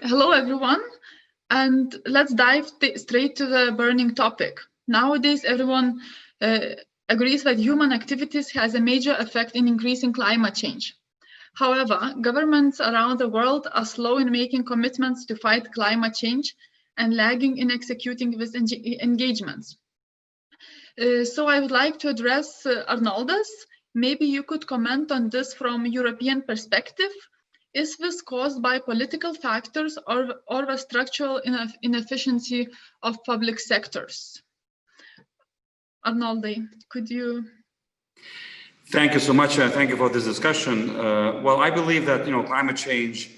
Hello, everyone, and let's dive straight to the burning topic. Nowadays, everyone agrees that human activities has a major effect in increasing climate change. However, governments around the world are slow in making commitments to fight climate change and lagging in executing these engagements. So I would like to address Arnoldas. Maybe you could comment on this from European perspective. Is this caused by political factors or the structural inefficiency of public sectors? Arnoldi, could you? Thank you so much. Thank you for this discussion. Well, I believe that climate change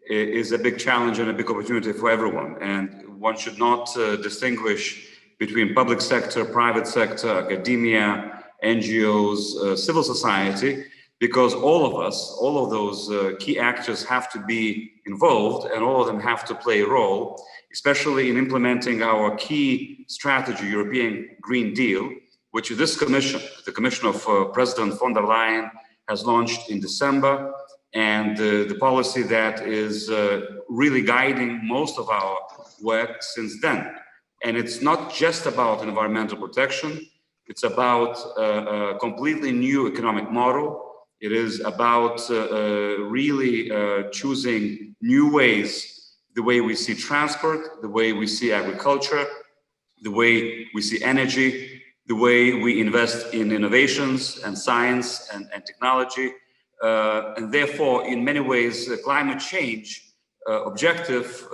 is a big challenge and a big opportunity for everyone, and one should not distinguish between public sector, private sector, academia, NGOs, civil society, because all of us, all of those key actors have to be involved, and all of them have to play a role, especially in implementing our key strategy, European Green Deal, which this commission, the commission of President von der Leyen, has launched in December, and the policy that is really guiding most of our work since then. And it's not just about environmental protection, it's about a completely new economic model. It is about really choosing new ways, the way we see transport, the way we see agriculture, the way we see energy, the way we invest in innovations and science and technology. And therefore, in many ways, the climate change objective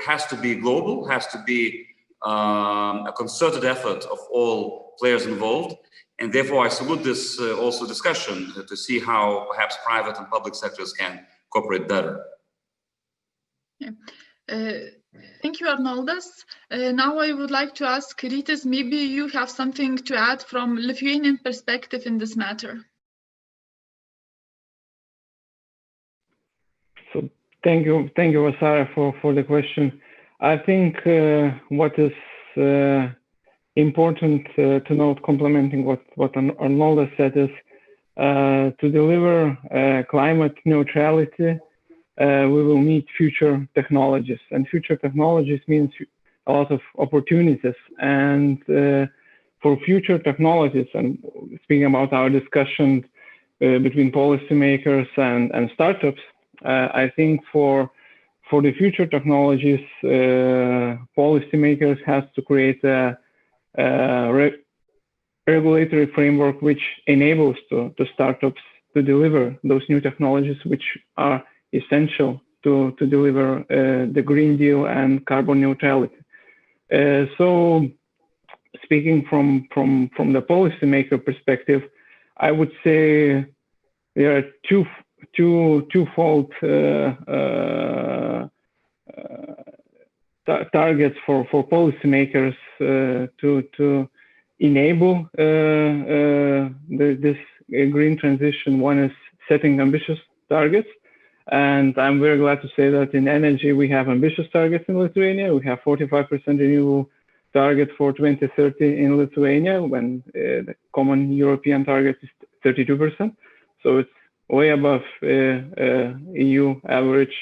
has to be global, has to be a concerted effort of all players involved. And therefore, I salute this also discussion to see how perhaps private and public sectors can cooperate better. Yeah. Thank you, Arnoldas. Now I would like to ask Rytis, maybe you have something to add from Lithuanian perspective in this matter. So thank you, Vasara, for the question. I think what is important to note, complementing what Arnoldas said, is to deliver climate neutrality, we will need future technologies, and future technologies means a lot of opportunities. And for future technologies, and speaking about our discussion between policymakers and startups, I think for the future technologies, policymakers has to create a regulatory framework which enables the startups to deliver those new technologies which are essential to deliver the Green Deal and carbon neutrality. So speaking from the policymaker perspective, I would say there are twofold targets for policymakers to enable this green transition. One is setting ambitious targets, and I'm very glad to say that in energy we have ambitious targets in Lithuania. We have 45% renewable target for 2030 in Lithuania, when the common European target is 32%. So it's way above EU average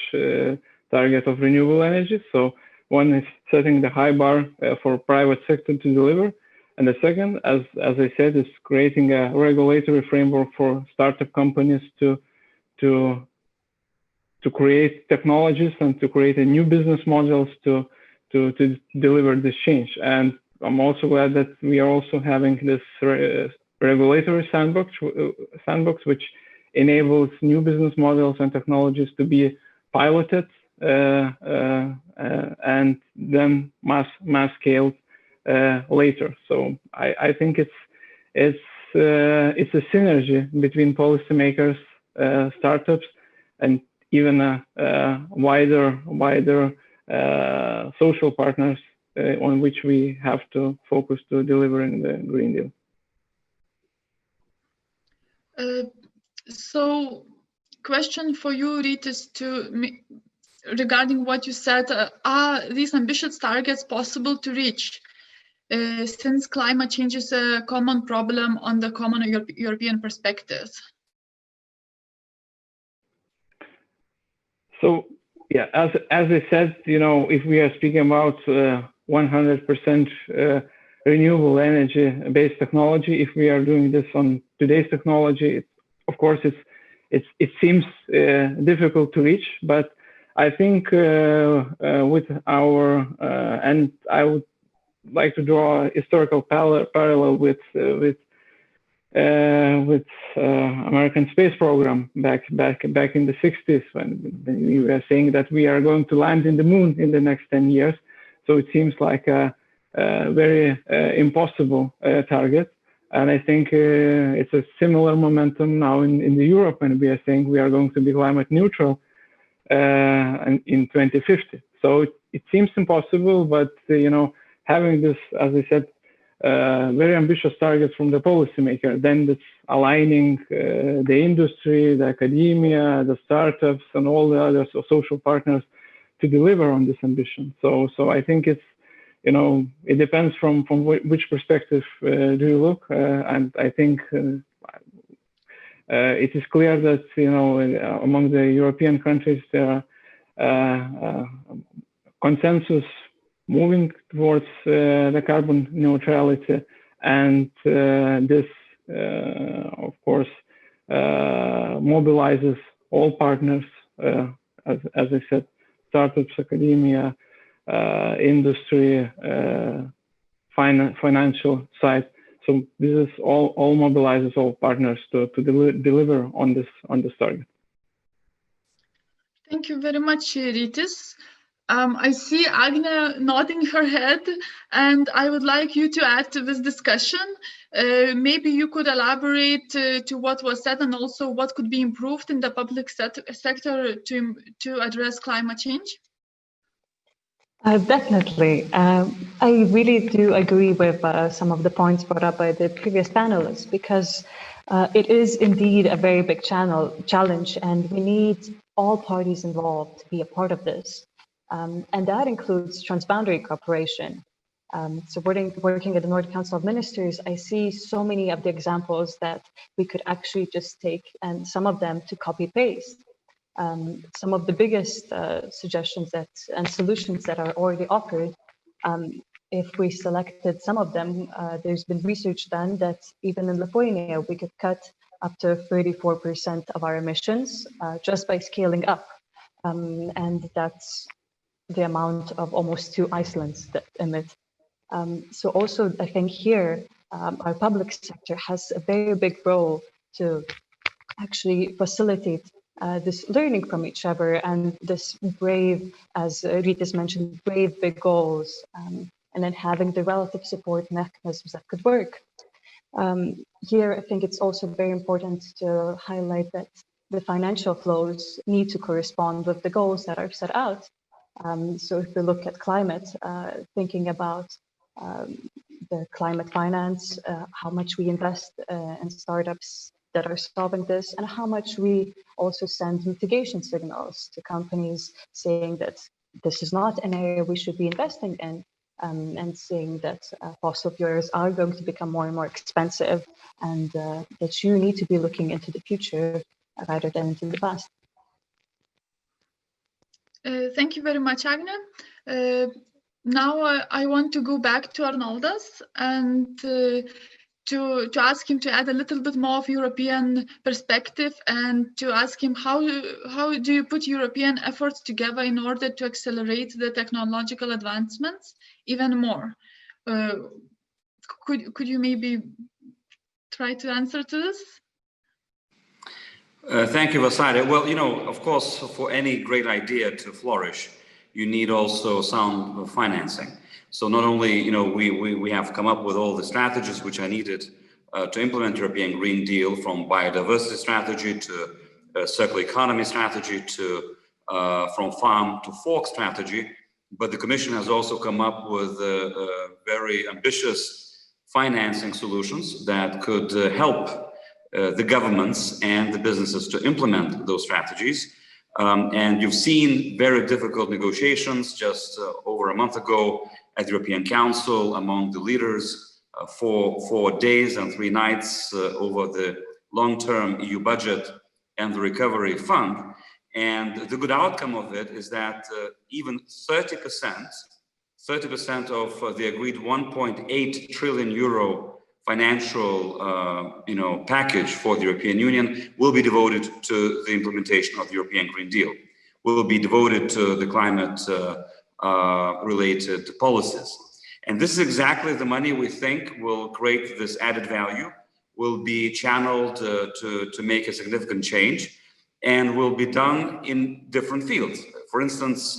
target of renewable energy. So one is setting the high bar for private sector to deliver. And the second, as I said, is creating a regulatory framework for startup companies to create technologies and to create a new business models to deliver this change. And I'm also glad that we are also having this regulatory sandbox, which enables new business models and technologies to be piloted and then mass scaled later. So I think it's a synergy between policymakers, startups, and even a wider social partners on which we have to focus to delivering the Green Deal. So, question for you, Rytis, regarding what you said. Are these ambitious targets possible to reach, since climate change is a common problem on the common European perspectives? So Yeah, as I said, if we are speaking about 100% renewable energy-based technology, if we are doing this on today's technology, of course, it seems difficult to reach. But I think with our and I would like to draw a historical parallel with American space program back in the 60s, when we were saying that we are going to land in the moon in the next 10 years. So it seems like a very impossible target. And I think it's a similar momentum now in Europe, when we are saying we are going to be climate neutral in 2050. So it seems impossible, but having this, as I said, very ambitious targets from the policymaker, then that's aligning the industry, the academia, the startups, and all the other social partners to deliver on this ambition. So I think it's, it depends from which perspective do you look, and I think it is clear that among the European countries there are consensus moving towards the carbon neutrality, and this of course mobilizes all partners, as I said, startups, academia, industry, financial side. So this is all mobilizes all partners to deliver on this target. Thank you very much, Rytis. I see Agne nodding her head, and I would like you to add to this discussion. Maybe you could elaborate to what was said, and also what could be improved in the public sector to address climate change. Definitely. I really do agree with some of the points brought up by the previous panelists, because it is indeed a very big challenge, and we need all parties involved to be a part of this. And that includes transboundary cooperation. So working at the Nordic Council of Ministers, I see so many of the examples that we could actually just take, and some of them to copy paste. Some of the biggest suggestions and solutions that are already offered, if we selected some of them, there's been research done that even in Lithuania, we could cut up to 34% of our emissions just by scaling up. And that's the amount of almost 2 Icelands that emit. So also, I think here, our public sector has a very big role to actually facilitate this learning from each other, and this brave, as Rytis mentioned, brave big goals, and then having the relative support mechanisms that could work. Here, I think it's also very important to highlight that the financial flows need to correspond with the goals that are set out. So if we look at climate, thinking about the climate finance, how much we invest in startups that are solving this, and how much we also send mitigation signals to companies saying that this is not an area we should be investing in, and saying that fossil fuels are going to become more and more expensive, and that you need to be looking into the future rather than into the past. Thank you very much, Agne. Now I want to go back to Arnoldas and to ask him to add a little bit more of European perspective, and to ask him how do you put European efforts together in order to accelerate the technological advancements even more? Could you maybe try to answer to this? Thank you, Vasarė. Well, of course, for any great idea to flourish, you need also sound financing. So not only, we have come up with all the strategies which are needed to implement European Green Deal, from biodiversity strategy to circular economy strategy to from farm to fork strategy, but the Commission has also come up with very ambitious financing solutions that could help the governments and the businesses to implement those strategies. And you've seen very difficult negotiations just over a month ago at the European Council among the leaders for 4 days and 3 nights over the long-term EU budget and the recovery fund. And the good outcome of it is that even 30% of the agreed 1.8 trillion euro financial package for the European Union will be devoted to the implementation of the European Green Deal, will be devoted to the climate related policies. And this is exactly the money we think will create this added value, will be channeled to make a significant change, and will be done in different fields. For instance,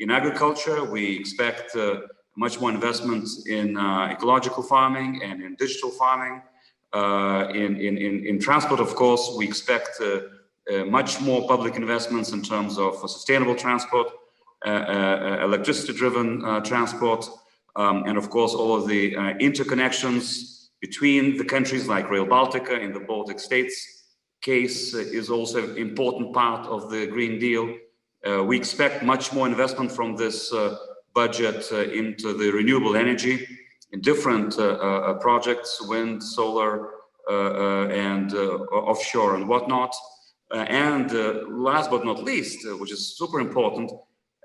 in agriculture, we expect much more investment in ecological farming and in digital farming. In transport, of course, we expect much more public investments in terms of sustainable transport, electricity-driven transport, and of course, all of the interconnections between the countries like Rail Baltica in the Baltic states case is also an important part of the Green Deal. We expect much more investment from this budget into the renewable energy in different projects, wind, solar, and offshore and whatnot. And last but not least, which is super important,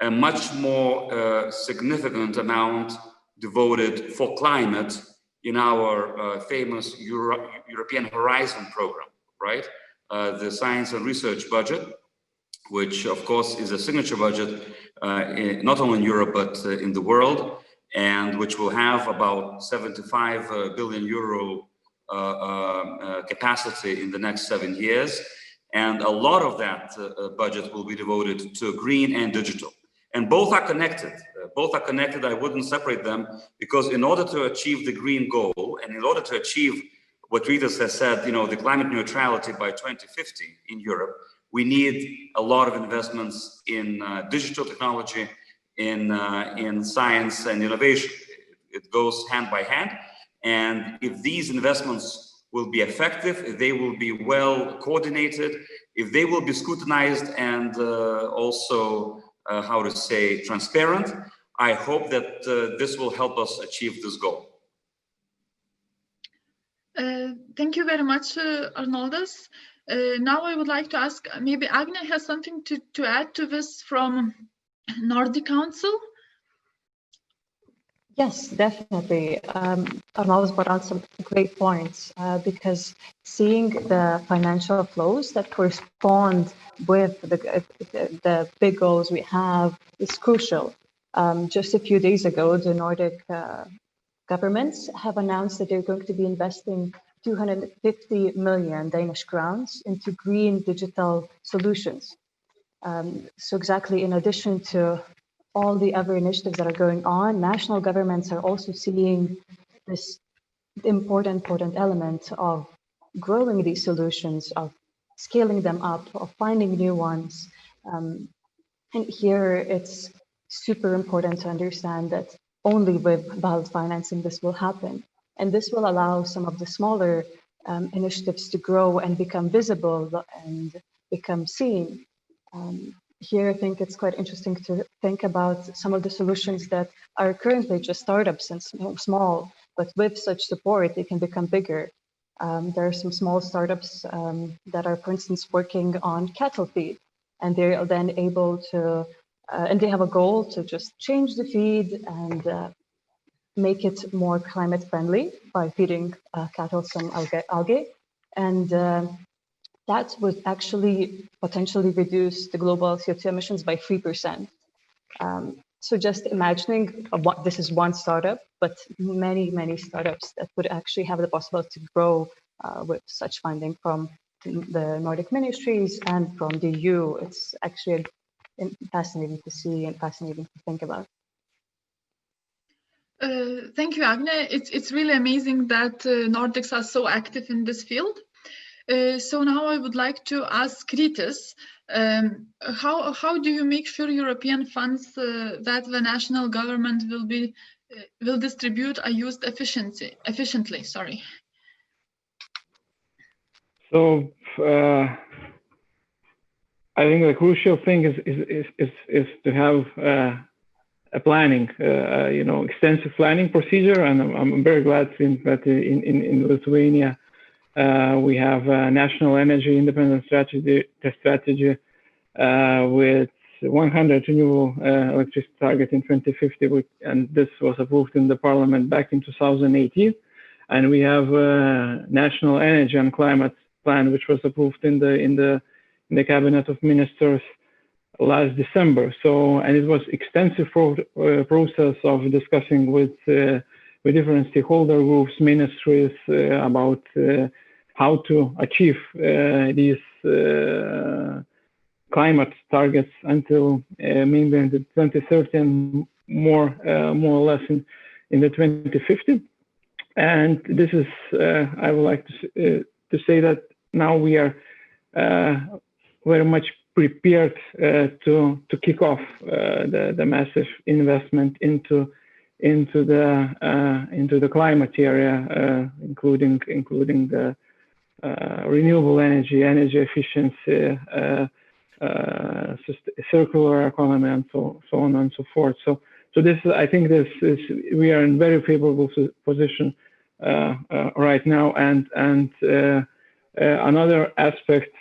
a much more significant amount devoted for climate in our famous European Horizon program, right? The science and research budget, which of course is a signature budget, not only in Europe, but in the world, and which will have about 75 billion euro capacity in the next 7 years. And a lot of that budget will be devoted to green and digital. And both are connected. I wouldn't separate them, because in order to achieve the green goal and in order to achieve what Rita has said, the climate neutrality by 2050 in Europe, we need a lot of investments in digital technology, in science and innovation. It goes hand by hand. And if these investments will be effective, if they will be well coordinated, if they will be scrutinized and also, transparent, I hope that this will help us achieve this goal. Thank you very much, Arnoldas. Now I would like to ask, maybe Agne has something to add to this from Nordic Council? Yes, definitely. Arnoldas brought out some great points because seeing the financial flows that correspond with the big goals we have is crucial. Just a few days ago, the Nordic governments have announced that they're going to be investing 250 million Danish crowns into green digital solutions. So exactly, in addition to all the other initiatives that are going on, national governments are also seeing this important element of growing these solutions, of scaling them up, of finding new ones. And here it's super important to understand that only with BALD financing this will happen. And this will allow some of the smaller initiatives to grow and become visible and become seen. Here, I think it's quite interesting to think about some of the solutions that are currently just startups and small, but with such support, they can become bigger. There are some small startups that are, for instance, working on cattle feed, and they're then able to, and they have a goal to just change the feed and make it more climate friendly by feeding cattle some algae. And that would actually potentially reduce the global CO2 emissions by 3%. So just imagining this is one startup, but many startups that would actually have the possibility to grow with such funding from the Nordic ministries and from the EU. It's actually fascinating to see and fascinating to think about. Thank you, Agne. It's really amazing that Nordics are so active in this field. So now I would like to ask Rytis, how do you make sure European funds that the national government will distribute are used efficiently? Sorry. So I think the crucial thing is to have a planning, extensive planning procedure, and I'm very glad that in Lithuania. We have a national energy independence strategy with 100 renewable electricity target in 2050, and this was approved in the Parliament back in 2018. And we have a National Energy and Climate Plan, which was approved in the Cabinet of Ministers last December. So, and it was extensive process of discussing with different stakeholder groups, ministries about how to achieve these climate targets until maybe in the 2030 and more or less in the 2050. And this is, I would like to say that now we are very much prepared to kick off the massive investment into the climate area, including the renewable energy efficiency, circular economy, and so on and so forth. So this is, I think we are in very favorable position right now. And another aspect,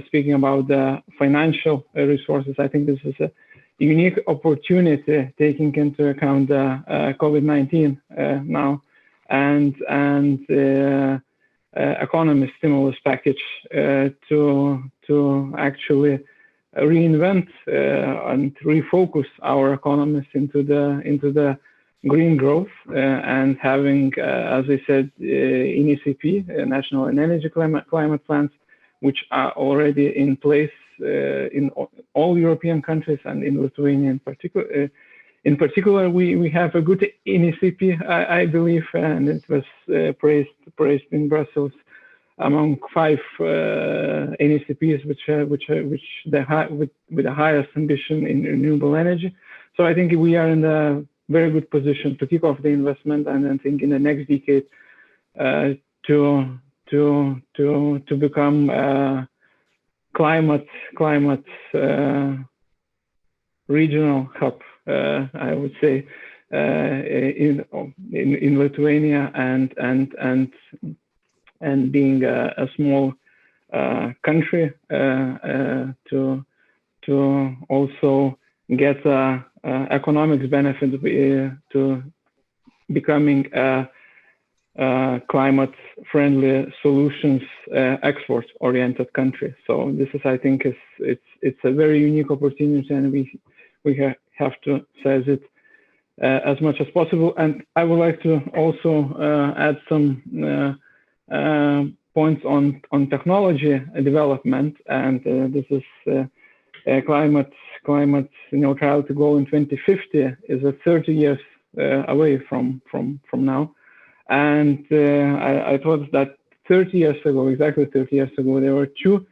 speaking about the financial resources, I think this is a unique opportunity, taking into account the COVID-19 now and economy stimulus package to actually reinvent and refocus our economies into the green growth and having, as I said, NECP, National Energy Climate Plans, which are already in place in all European countries and in Lithuania in particular. In particular, we have a good NECP, I believe, and it was praised in Brussels among 5 NECPs, with the highest ambition in renewable energy. So I think we are in a very good position to kick off the investment, and I think in the next decade to become climate regional hub, I would say, in Lithuania, and being a small country to also get economic benefit to becoming a climate-friendly solutions export-oriented country. So this is, I think, it's a very unique opportunity, and we have to seize it as much as possible. And I would like to also add some points on technology development, and this is climate neutrality goal in 2050 is 30 years away from now. And I thought that 30 years ago, exactly 30 years ago, there were 2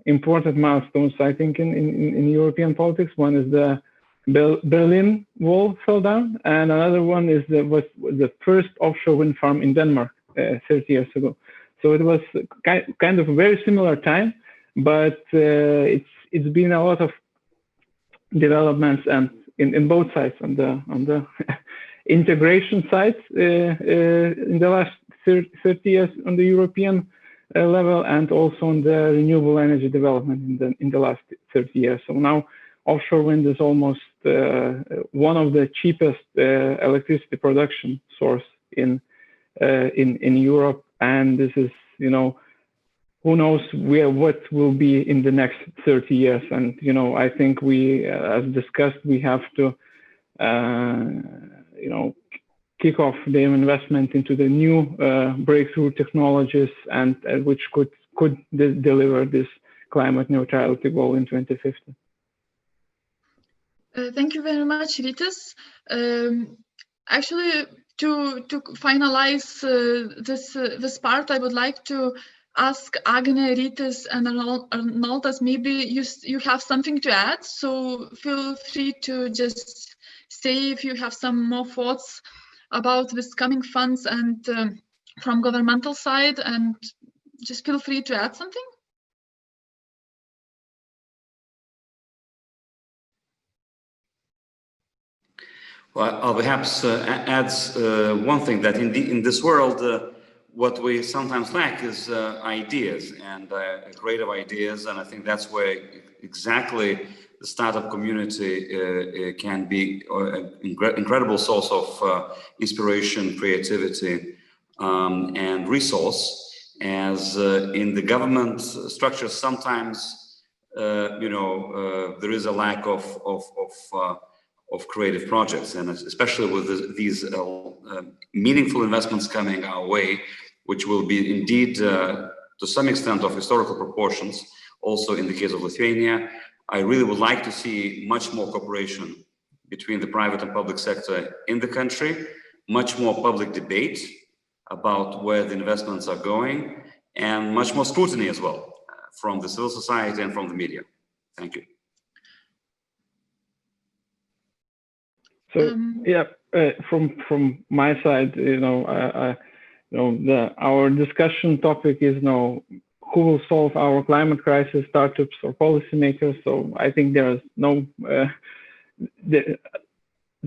important milestones, I think, in European politics. One is the Berlin Wall fell down, and another one was the first offshore wind farm in Denmark 30 years ago. So it was kind of a very similar time, but it's been a lot of developments, and in both sides, on the integration side in the last 30 years on the European level, and also on the renewable energy development in the last 30 years. So now offshore wind is almost one of the cheapest electricity production source in Europe, and this is, who knows what will be in the next 30 years. And I think we, as discussed, we have to kick off the investment into the new breakthrough technologies, and which could deliver this climate neutrality goal in 2050. Thank you very much, Rytis. Actually, to finalize this part, I would like to ask Agne, Rytis, and Arnoldas, maybe you have something to add, so feel free to just say if you have some more thoughts about this coming funds and from governmental side, and just feel free to add something. Well, I'll perhaps add one thing, that in this world, what we sometimes lack is ideas and creative ideas, and I think that's where exactly the startup community can be an incredible source of inspiration, creativity, and resource. As in the government structures, sometimes there is a lack of creative projects, and especially with these meaningful investments coming our way, which will be indeed to some extent of historical proportions. Also in the case of Lithuania, I really would like to see much more cooperation between the private and public sector in the country, much more public debate about where the investments are going, and much more scrutiny as well from the civil society and from the media. Thank you. So yeah, from my side, our discussion topic is who will solve our climate crisis, startups or policymakers. So I think there is no the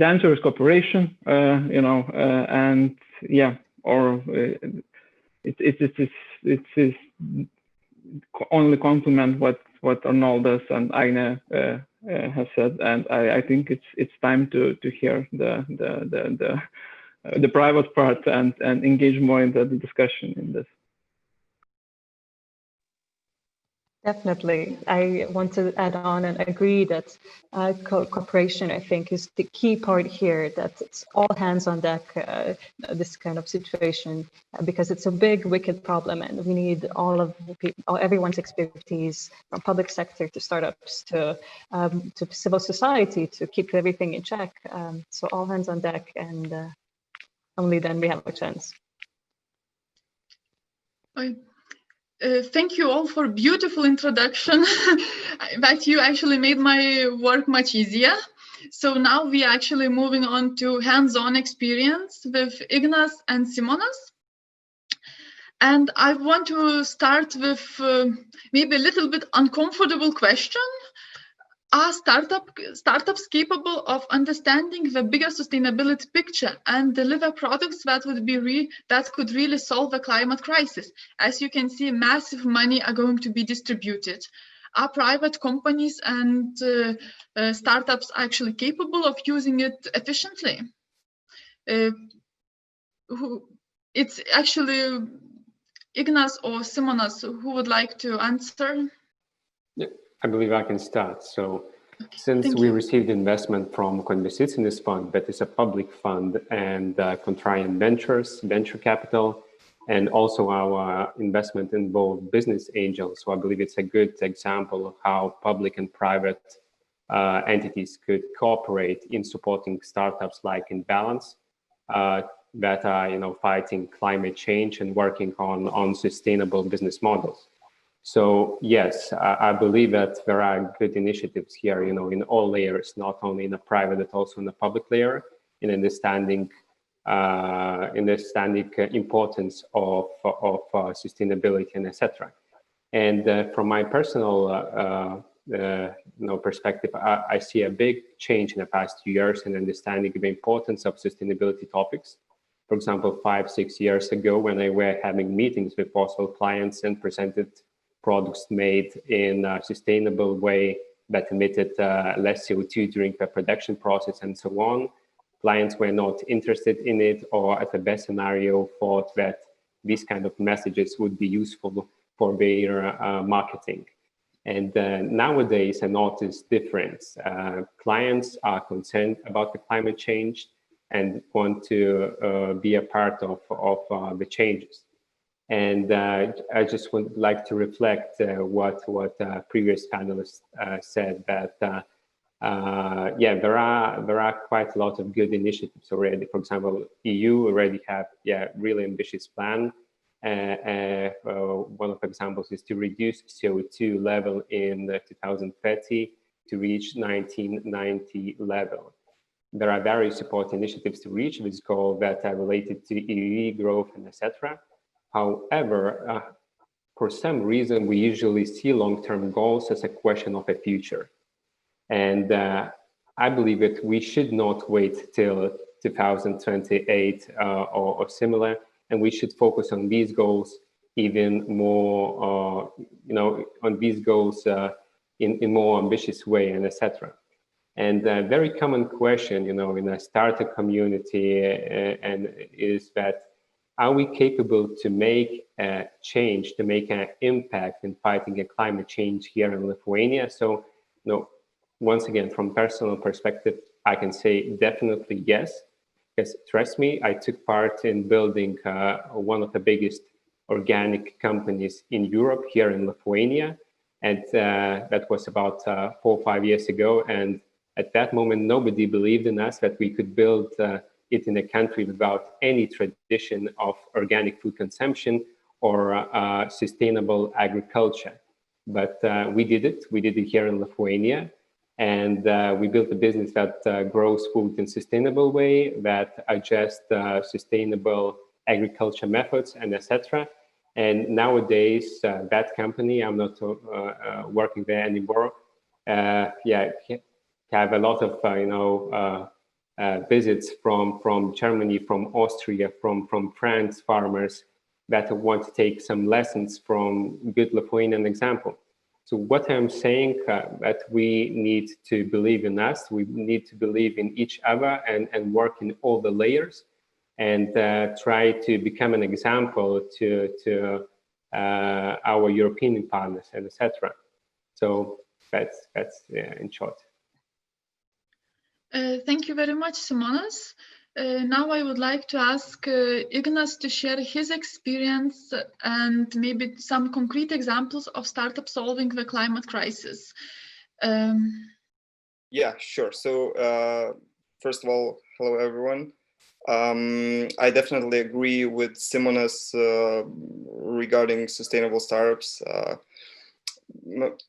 answer is cooperation, and yeah, or it is only complement what Arnoldas and Agne has said, and I think it's time to hear the private part and engage more in the discussion in this. Definitely. I want to add on and agree that cooperation, I think, is the key part here, that it's all hands on deck, this kind of situation, because it's a big, wicked problem, and we need everyone's expertise, from public sector to startups to civil society, to keep everything in check. So all hands on deck, and only then we have a chance. Thank you all for beautiful introduction. In fact, you actually made my work much easier. So now we are actually moving on to hands-on experience with Ignas and Simonas. And I want to start with maybe a little bit uncomfortable question. Are startups capable of understanding the bigger sustainability picture and deliver products that could really solve the climate crisis? As you can see, massive money are going to be distributed. Are private companies and startups actually capable of using it efficiently? It's actually Ignas or Simonas who would like to answer. Yeah, I believe I can start. So since we received investment from Konvesicinis Fund, that is a public fund, and Contrarian Ventures, venture capital, and also our investment involved business angels. So I believe it's a good example of how public and private entities could cooperate in supporting startups like Imbalance that are fighting climate change and working on sustainable business models. So yes, I believe that there are good initiatives here, in all layers, not only in the private but also in the public layer, in understanding importance of sustainability and etc. And from my personal perspective, I see a big change in the past 2 years in understanding the importance of sustainability topics. For example, 5-6 years ago, when I were having meetings with possible clients and presented products made in a sustainable way that emitted less CO2 during the production process and so on, clients were not interested in it, or at the best scenario thought that these kind of messages would be useful for their marketing. And nowadays I notice difference. Clients are concerned about the climate change and want to be a part of the changes. And I just would like to reflect what previous panelists said, that there are quite a lot of good initiatives already. For example, EU already have really ambitious plan. One of the examples is to reduce CO2 level in 2030 to reach 1990 level. There are various support initiatives to reach this goal that are related to EE growth and etc. However, for some reason, we usually see long-term goals as a question of a future. And I believe that we should not wait till 2028 or similar and we should focus on these goals even more, on these goals in more ambitious way, and etc. And a very common question, in a startup community, and is that, are we capable to make a change, to make an impact in fighting a climate change here in Lithuania? So, once again, from personal perspective, I can say definitely yes. Because trust me, I took part in building one of the biggest organic companies in Europe here in Lithuania. And that was about 4 or 5 years ago. And at that moment, nobody believed in us that we could build it in a country without any tradition of organic food consumption or sustainable agriculture. But we did it. We did it here in Lithuania. And we built a business that grows food in sustainable way, that adjusts sustainable agriculture methods, and etc. And nowadays, that company, I'm not working there anymore. Have a lot of visits from Germany, from Austria, from France, farmers that want to take some lessons from good Lithuanian example. So what I'm saying, that we need to believe in us, we need to believe in each other and work in all the layers, and try to become an example to our European partners, and etc. So that's in short. Thank you very much, Simonas. Now I would like to ask Ignas to share his experience and maybe some concrete examples of startups solving the climate crisis. Yeah, sure. So first of all, hello everyone. I definitely agree with Simonas regarding sustainable startups.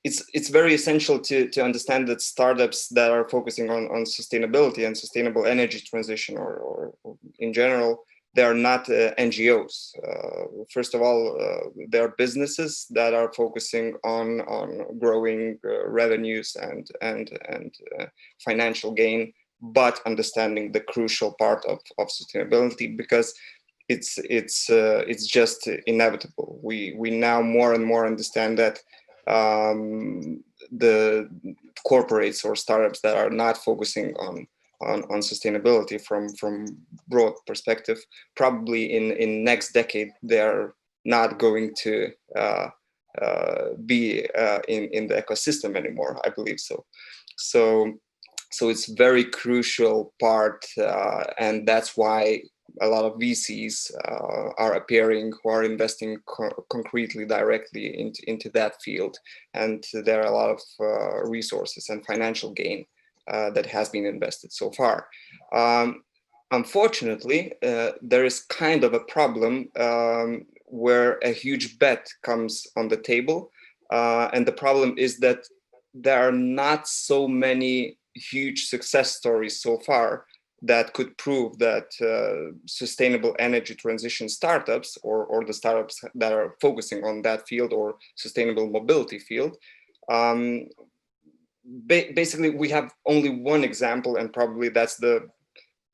It's very essential to understand that startups that are focusing on sustainability and sustainable energy transition, or in general, they are not NGOs. First of all, they are businesses that are focusing on growing revenues and financial gain, but understanding the crucial part of sustainability, because it's just inevitable. We now more and more understand that the corporates or startups that are not focusing on sustainability from broad perspective, probably in next decade they are not going to be in the ecosystem anymore, I believe so. So it's very crucial part, and that's why a lot of VCs are appearing, who are investing concretely, directly into that field. And there are a lot of resources and financial gain that has been invested so far. Unfortunately, there is kind of a problem where a huge bet comes on the table. And the problem is that there are not so many huge success stories so far that could prove that sustainable energy transition startups, or the startups that are focusing on that field, or sustainable mobility field. Basically, we have only one example, and probably that's the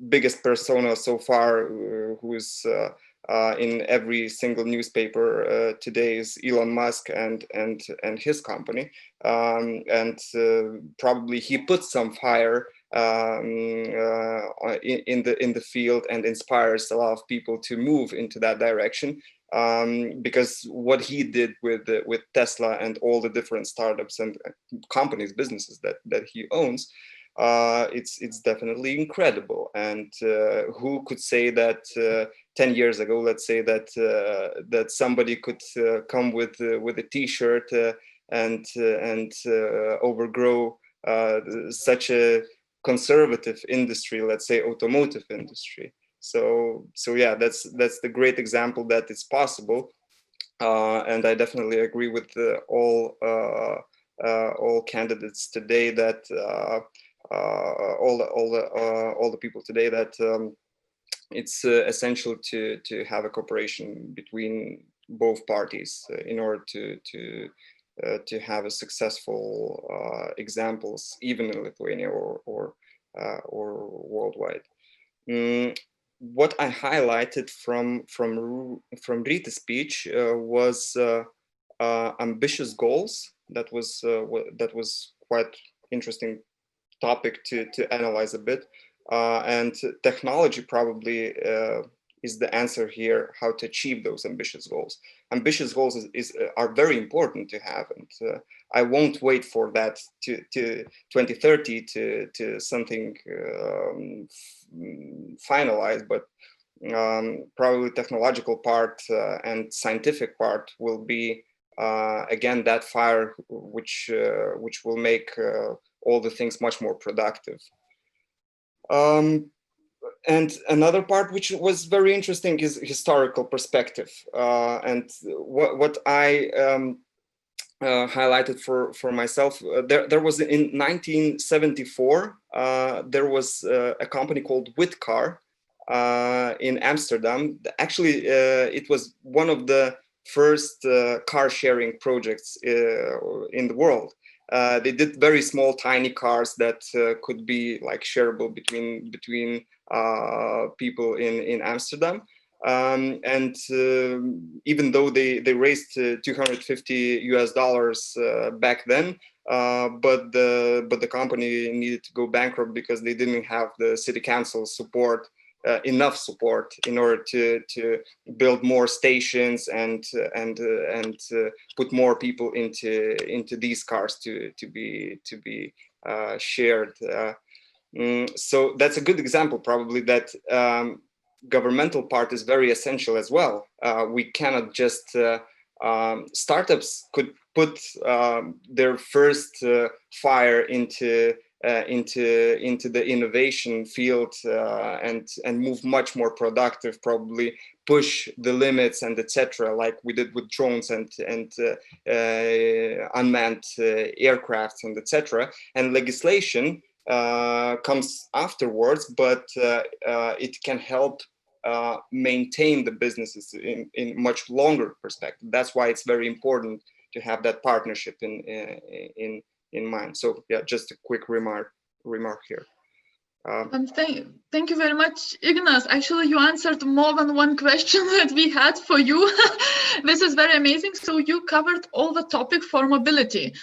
biggest persona so far, who is in every single newspaper today, is Elon Musk and his company. And probably he put some fire in the field and inspires a lot of people to move into that direction, because what he did with Tesla and all the different startups and companies, businesses that he owns, it's definitely incredible. And who could say that 10 years ago, let's say that somebody could come with a T-shirt and overgrow such a conservative industry, let's say automotive industry. So yeah, that's the great example that it's possible, and I definitely agree with all candidates today, that all the people today, that it's essential to have a cooperation between both parties in order to have a successful examples, even in Lithuania or worldwide. what I highlighted from Rita's speech was ambitious goals. That was quite interesting topic to analyze a bit, and technology probably is the answer here, how to achieve those ambitious goals. Ambitious goals are very important to have, and I won't wait for that to 2030 to something finalized, but probably technological part and scientific part will be again that fire which will make all the things much more productive. And another part which was very interesting is historical perspective. And what I highlighted for myself, there was in 1974, there was a company called Witcar in Amsterdam. Actually, it was one of the first car sharing projects in the world. They did very small, tiny cars that could be like shareable between people in Amsterdam. And even though they raised $250 back then, but the company needed to go bankrupt because they didn't have the city council support. Enough support in order to build more stations and put more people into these cars to be shared. So that's a good example, probably, that governmental part is very essential as well. We cannot just startups could put their first fire into the innovation field and move much more productive, probably push the limits and etc., like we did with drones and unmanned aircrafts and etc. And legislation comes afterwards, but it can help maintain the businesses in much longer perspective. That's why it's very important to have that partnership in mind. So yeah, just a quick remark here. Thank you very much, Ignas. Actually, you answered more than one question that we had for you. This is very amazing. So you covered all the topic for mobility.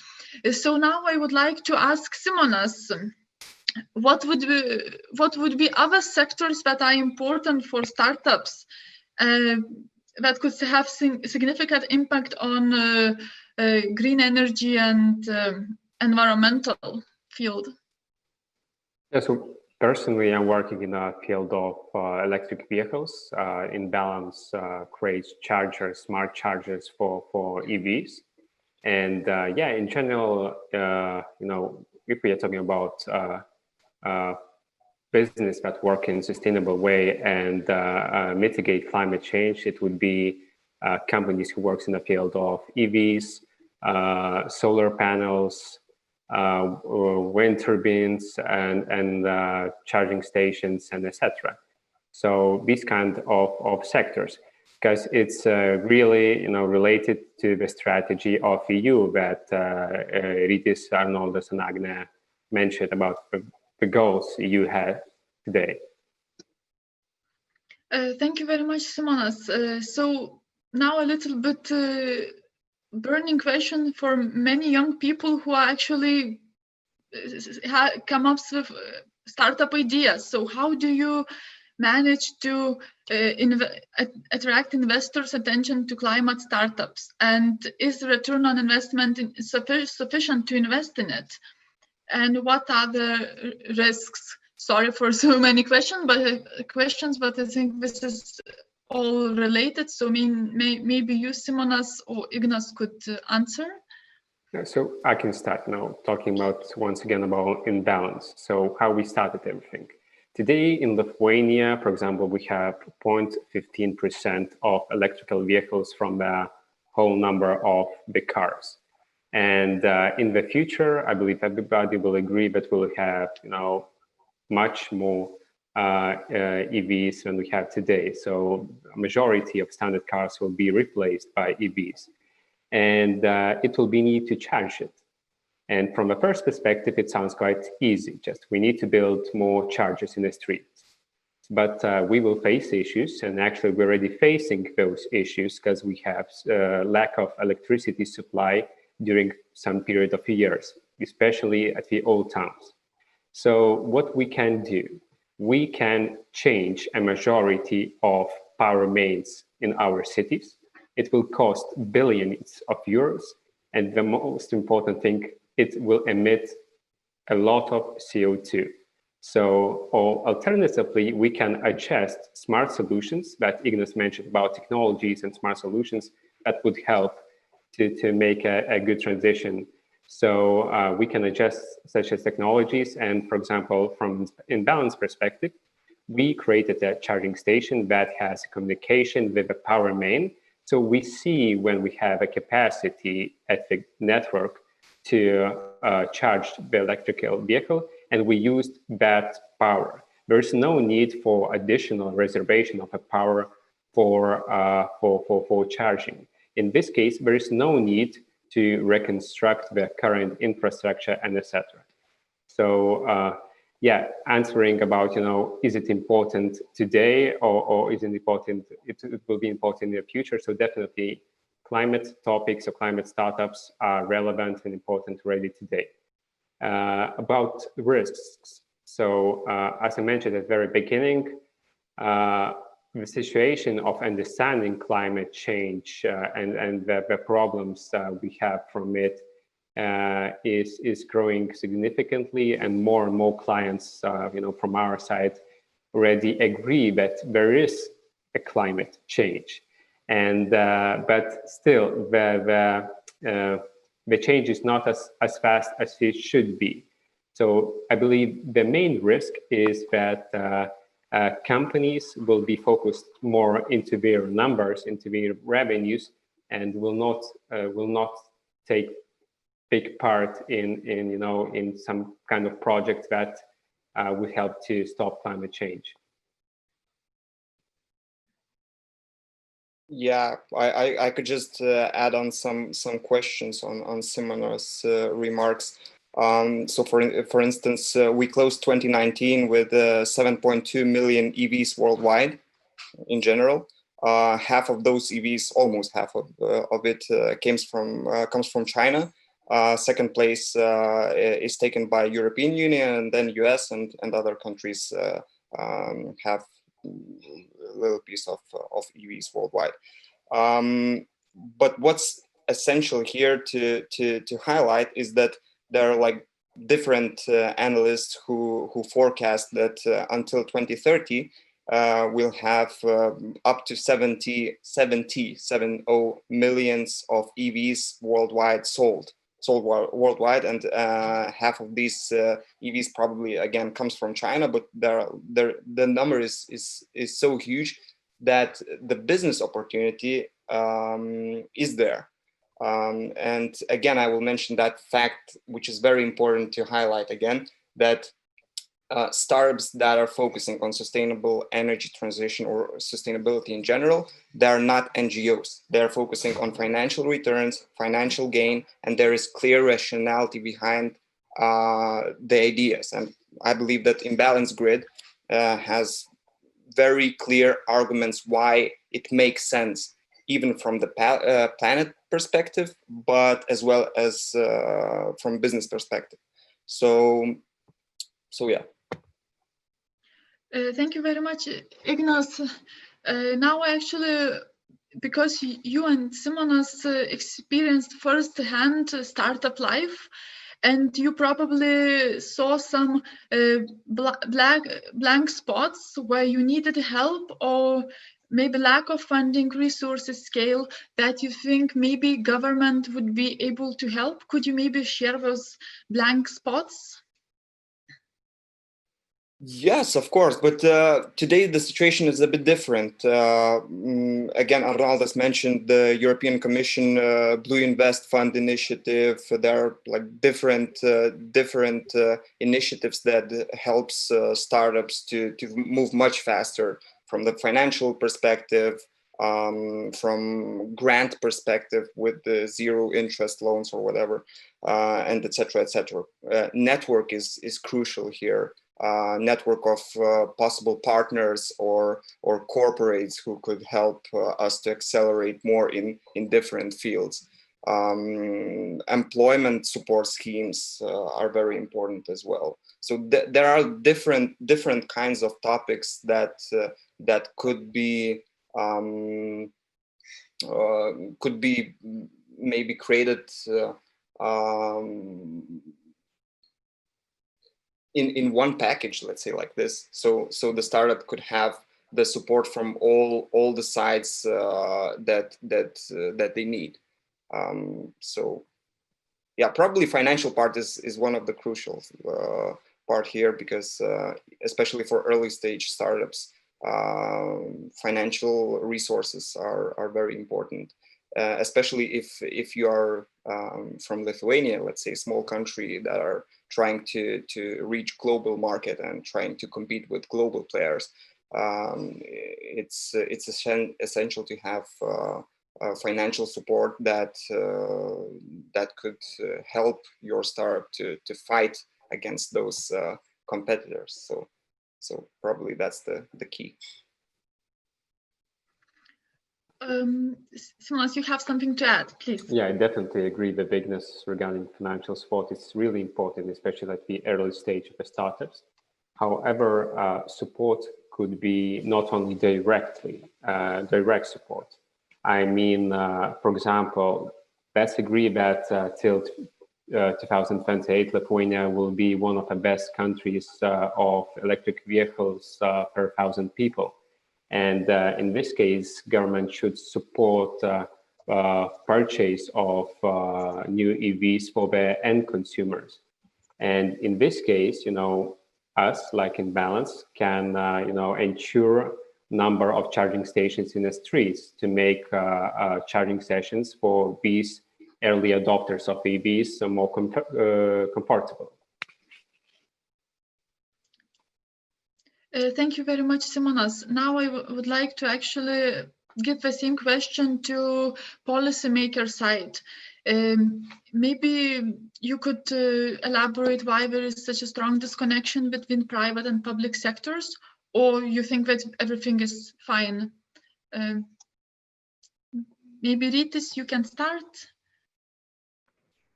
So now I would like to ask Simonas, what would be other sectors that are important for startups that could have significant impact on green energy and environmental field? Yeah, so personally, I'm working in a field of electric vehicles. In Balance creates chargers, smart chargers for EVs. And yeah, in general, if we are talking about business that work in sustainable way and mitigate climate change, it would be companies who works in the field of EVs, solar panels, wind turbines, and charging stations, and etc. So these kind of sectors, because it's really related to the strategy of EU that Rytis, Arnoldas, and Agne mentioned about the goals EU had today. Thank you very much, Simonas. So now a little bit burning question for many young people who are actually come up with startup ideas. So how do you manage to attract investors' attention to climate startups? And is the return on investment sufficient to invest in it? And what are the risks? Sorry for so many questions, but I think this is all related. So maybe you, Simonas or Ignas, could answer. So I can start now talking about once again about imbalance. So how we started everything. Today in Lithuania, for example, we have 0.15% of electrical vehicles from the whole number of big cars. And in the future, I believe everybody will agree that we'll have, much more EVs than we have today. So a majority of standard cars will be replaced by EVs, and it will be need to charge it. And from the first perspective, it sounds quite easy. Just we need to build more chargers in the streets. But we will face issues, and actually we're already facing those issues because we have lack of electricity supply during some period of years, especially at the old towns. So what we can do, we can change a majority of power mains in our cities. It will cost billions of euros, and the most important thing, it will emit a lot of CO2. So, or alternatively, we can adjust smart solutions that Ignas mentioned about technologies and smart solutions that would help to make a good transition. So we can adjust such as technologies. And for example, from imbalance perspective, we created a charging station that has communication with the power main. So we see when we have a capacity at the network to charge the electrical vehicle, and we used that power. There is no need for additional reservation of a power for charging. In this case, there is no need to reconstruct the current infrastructure and etc. So yeah, answering about, is it important today or is it important, it will be important in the future. So definitely climate topics or climate startups are relevant and important already today. About risks. So as I mentioned at the very beginning, the situation of understanding climate change and the problems we have from it is growing significantly, and more clients, from our side already agree that there is a climate change, and but still the change is not as fast as it should be. So I believe the main risk is that companies will be focused more into their numbers, into their revenues, and will not take big part in some kind of project that would help to stop climate change. Yeah, I could just add on some questions on Simona's remarks. So for instance, we closed 2019 with 7.2 million EVs worldwide in general. Half of those EVs, almost half of it, comes from China. Second place is taken by European Union, and then US and other countries have a little piece of EVs worldwide. But what's essential here to highlight is that there are like different analysts who forecast that until 2030 we'll have up to 70 millions of EVs worldwide sold worldwide, and half of these EVs probably again comes from China, but the number is so huge that the business opportunity is there. And again, I will mention that fact, which is very important to highlight again, that startups that are focusing on sustainable energy transition or sustainability in general, they're not NGOs. They're focusing on financial returns, financial gain, and there is clear rationality behind the ideas. And I believe that Imbalance Grid has very clear arguments why it makes sense, even from the planet perspective, but as well as from business perspective. So yeah. Thank you very much, Ignas. Now, actually, because you and Simonas experienced firsthand startup life, and you probably saw some blank spots where you needed help, or maybe lack of funding, resources, scale, that you think maybe government would be able to help. Could you maybe share those blank spots? Yes, of course, but today the situation is a bit different. Again, Arnaldas mentioned the European Commission Blue Invest Fund initiative. There are like different initiatives that helps startups to move much faster from the financial perspective, from grant perspective with the zero interest loans or whatever, and etc. Network is crucial here. network of possible partners or corporates who could help us to accelerate more in different fields. Employment support schemes are very important as well. So there are different kinds of topics that could be maybe created in one package, let's say like this. So the startup could have the support from all the sides that they need. So yeah, probably financial part is one of the crucial part here, because especially for early stage startups, financial resources are very important, especially if you are from Lithuania, let's say a small country that are trying to reach global market and trying to compete with global players. It's essential to have financial support that could help your startup to fight against those competitors. So probably that's the key. Simonas, you have something to add, please. Yeah, I definitely agree. The bigness regarding financial support is really important, especially at the early stage of the startups. However, support could be not only direct support. I mean, for example, let's agree that till 2028, Lithuania will be one of the best countries of electric vehicles per 1,000 people. And in this case, government should support purchase of new EVs for their end consumers. And in this case, us, like in Balance, can ensure number of charging stations in the streets to make charging sessions for these early adopters of EVs more comfortable. Thank you very much, Simonas. Now I would like to actually give the same question to policymaker side. Maybe you could elaborate why there is such a strong disconnection between private and public sectors, or you think that everything is fine? Maybe Rytis, you can start.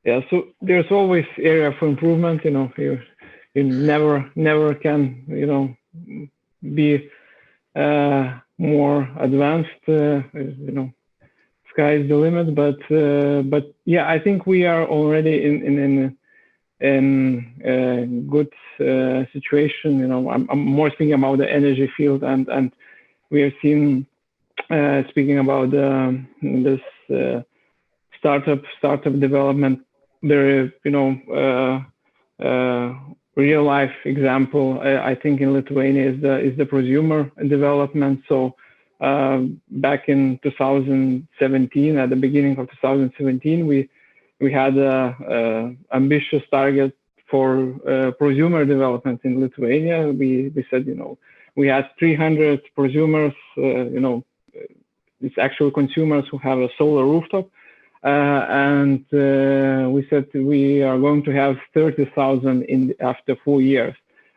Yeah, so there's always area for improvement. You never can be more advanced. Sky is the limit. But yeah, I think we are already in a good situation. I'm more thinking about the energy field, and we have seen, speaking about this startup development, there real life example, I think in Lithuania is the prosumer development. So back in 2017, at the beginning of 2017, we had a ambitious target for prosumer development in Lithuania. We said, we had 300 prosumers, it's actual consumers who have a solar rooftop. And we said we are going to have 30,000 after 4 years.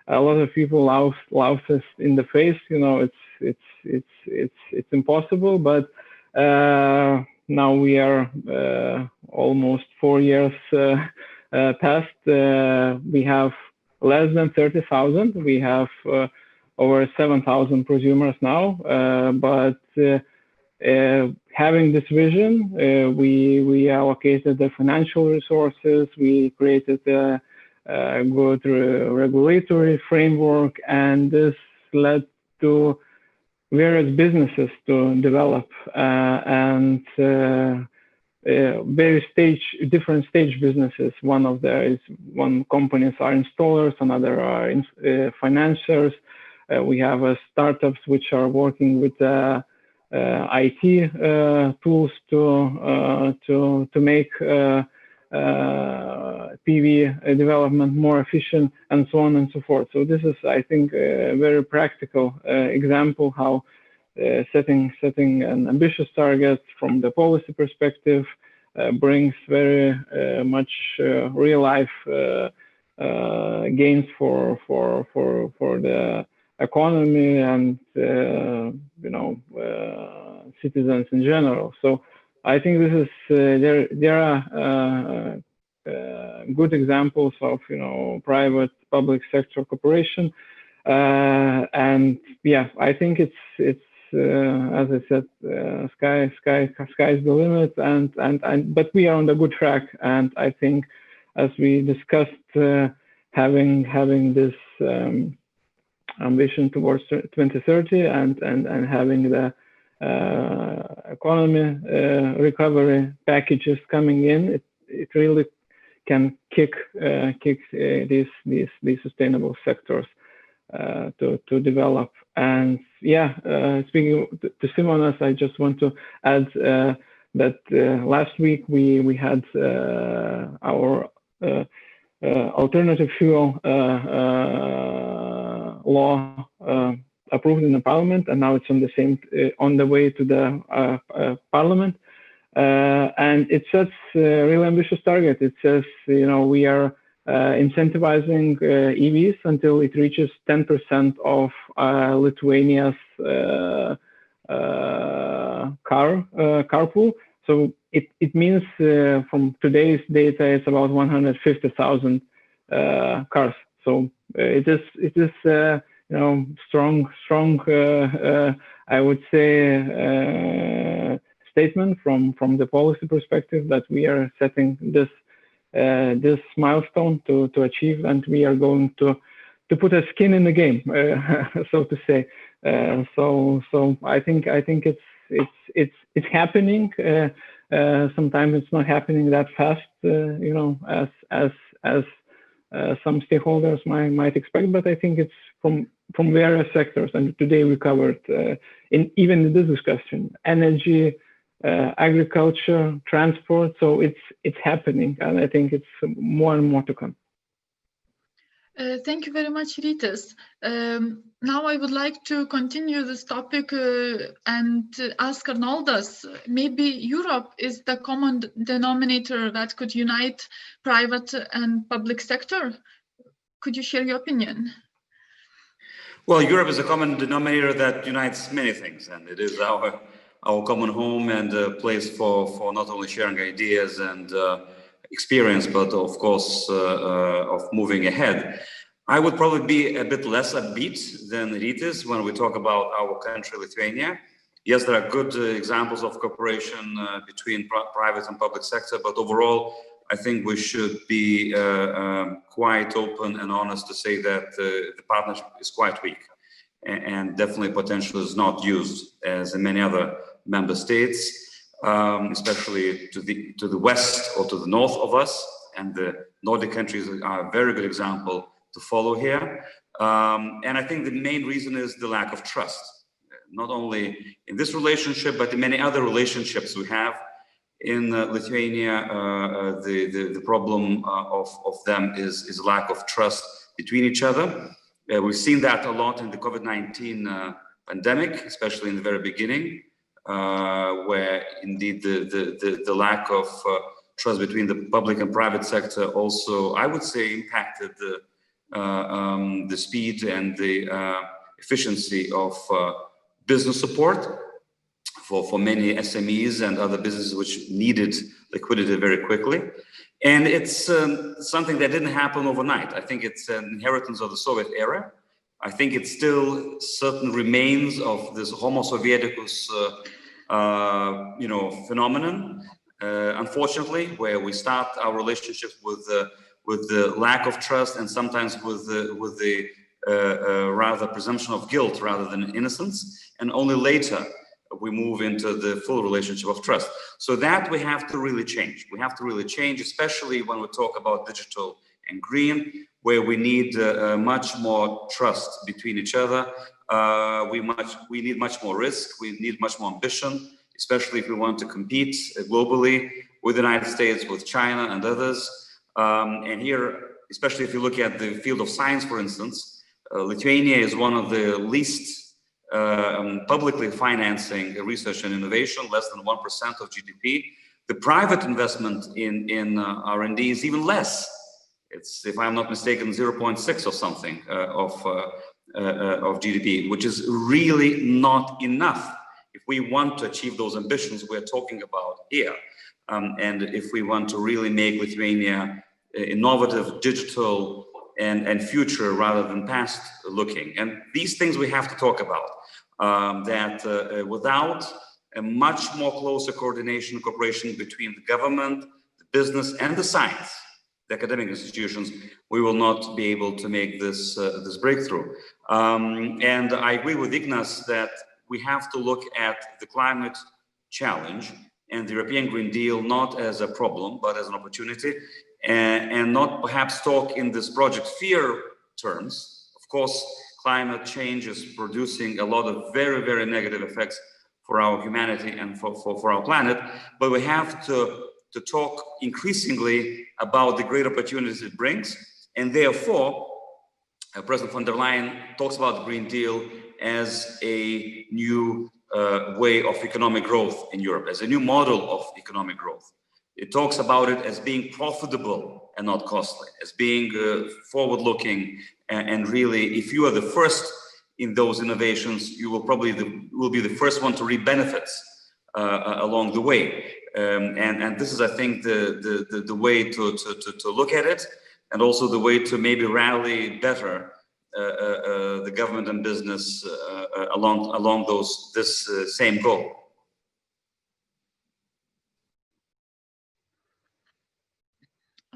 A lot of people laugh us in the face. It's impossible. But now we are almost 4 years past. We have less than 30,000. We have over 7,000 prosumers now. But having this vision, we allocated the financial resources, we created a good regulatory framework, and this led to various businesses to develop and different stage businesses. One companies are installers, another are financiers. We have startups which are working with IT tools to make PV development more efficient, and so on and so forth. So this is, I think, a very practical example how setting an ambitious target from the policy perspective brings very much real life gains for the economy and citizens in general. So I think this is there are good examples of private public sector cooperation, and yeah, I think it's as I said, sky's the limit, and but we are on the good track, and I think as we discussed, having this ambition towards 2030 and having the economy recovery packages coming in, it really can kick these sustainable sectors to develop. And yeah, speaking to Simonas, I just want to add that last week we had our alternative fuel law approved in the parliament, and now it's on the way to the parliament, and it sets a really ambitious target. It says we are incentivizing EVs until it reaches 10% of Lithuania's carpool. So it means from today's data, it's about 150,000 cars. So it is strong I would say statement from the policy perspective that we are setting this milestone to achieve, and we are going to put a skin in the game, so to say. So I think it's happening. Sometimes it's not happening that fast, as some stakeholders might expect, but I think it's from various sectors. And today we covered even in this discussion, energy, agriculture, transport. So it's happening, and I think it's more and more to come. Thank you very much, Rytis. Now I would like to continue this topic and ask Arnoldas, maybe Europe is the common denominator that could unite private and public sector. Could you share your opinion? Well, Europe is a common denominator that unites many things, and it is our common home and a place for not only sharing ideas and experience, but of course of moving ahead. I would probably be a bit less upbeat than Rytis when we talk about our country, Lithuania. Yes, there are good examples of cooperation between private and public sector, but overall, I think we should be quite open and honest to say that the partnership is quite weak, and definitely potential is not used as in many other member states, especially to the west or to the north of us, and the Nordic countries are a very good example to follow here. And I think the main reason is the lack of trust, not only in this relationship, but in many other relationships we have in Lithuania. The problem of them is lack of trust between each other. We've seen that a lot in the COVID-19 pandemic, especially in the very beginning, where indeed the lack of trust between the public and private sector also, I would say, impacted the speed and the efficiency of business support for many SMEs and other businesses which needed liquidity very quickly. And it's something that didn't happen overnight. I think it's an inheritance of the Soviet era. I think it's still certain remains of this Homo Sovieticus phenomenon, unfortunately, where we start our relationships with the lack of trust, and sometimes with the rather presumption of guilt rather than innocence, and only later we move into the full relationship of trust. So that we have to really change. We have to really change, especially when we talk about digital and green, where we need much more trust between each other. We need much more risk. We need much more ambition, especially if we want to compete globally with the United States, with China and others. And here, especially if you look at the field of science, for instance, Lithuania is one of the least publicly financing research and innovation, less than 1% of GDP. The private investment in R&D is even less. It's, if I'm not mistaken, 0.6 or something of GDP, which is really not enough if we want to achieve those ambitions we're talking about here. And if we want to really make Lithuania innovative, digital, and future rather than past looking. And these things we have to talk about, without a much more closer coordination and cooperation between the government, the business, and the science, the academic institutions, we will not be able to make this, this breakthrough. And I agree with Ignas that we have to look at the climate challenge and the European Green Deal not as a problem, but as an opportunity, and not perhaps talk in this project fear terms. Of course, climate change is producing a lot of very, very negative effects for our humanity and for our planet, but we have to talk increasingly about the great opportunities it brings. And therefore, President von der Leyen talks about the Green Deal as a new way of economic growth in Europe, as a new model of economic growth. It talks about it as being profitable and not costly, as being forward-looking, and really, if you are the first in those innovations, you will probably be the first one to reap benefits along the way. And this is, I think, the way to look at it, and also the way to maybe rally better the government and business along this same goal.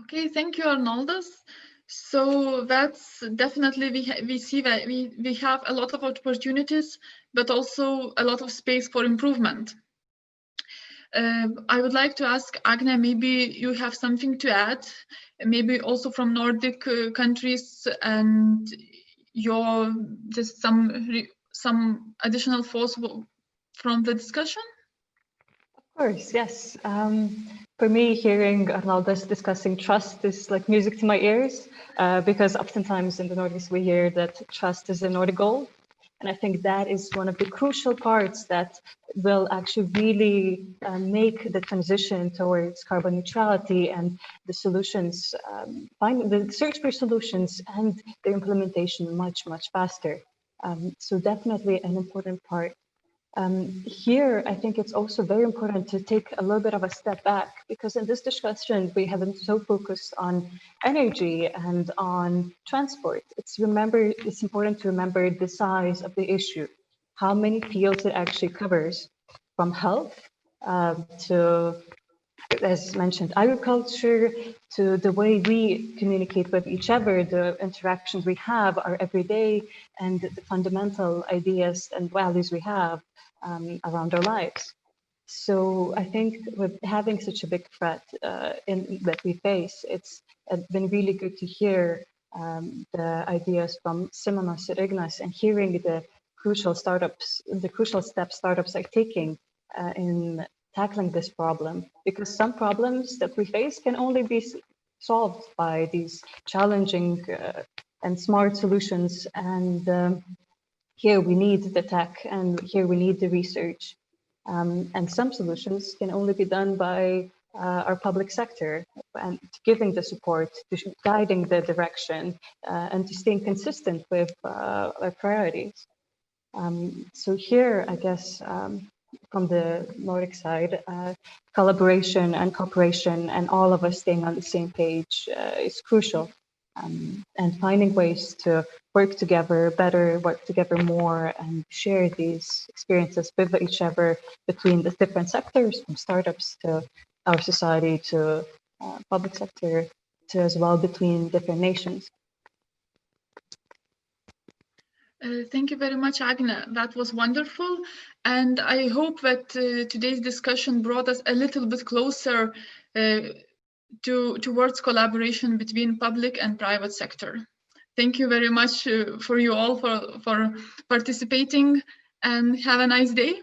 Okay, thank you, Arnoldas. So that's definitely, we see that we have a lot of opportunities, but also a lot of space for improvement. I would like to ask Agne, maybe you have something to add, maybe also from Nordic countries, and your just some additional thoughts from the discussion? Of course, yes. For me, hearing Arnoldas discussing trust is like music to my ears, because oftentimes in the Nordics we hear that trust is a Nordic goal. And I think that is one of the crucial parts that will actually really make the transition towards carbon neutrality and the solutions, find the search for solutions and the implementation much, much faster. So definitely an important part. Here, I think it's also very important to take a little bit of a step back, because in this discussion, we have been so focused on energy and on transport. It's important to remember the size of the issue, how many fields it actually covers, from health to, as mentioned, agriculture, to the way we communicate with each other, the interactions we have are everyday, and the fundamental ideas and values we have around our lives. So I think with having such a big threat that we face, it's been really good to hear the ideas from Simonas and Ignas, and hearing the crucial steps startups are taking in tackling this problem, because some problems that we face can only be solved by these challenging and smart solutions. And here we need the tech, and here we need the research. And some solutions can only be done by our public sector, and giving the support, to guiding the direction, and to staying consistent with our priorities. So here, I guess, from the Nordic side, collaboration and cooperation and all of us staying on the same page is crucial. And finding ways to work together better, work together more, and share these experiences with each other between the different sectors, from startups to our society to public sector, to as well between different nations. Thank you very much, Agne. That was wonderful. And I hope that today's discussion brought us a little bit closer towards collaboration between public and private sector. Thank you very much for you all for participating, and have a nice day.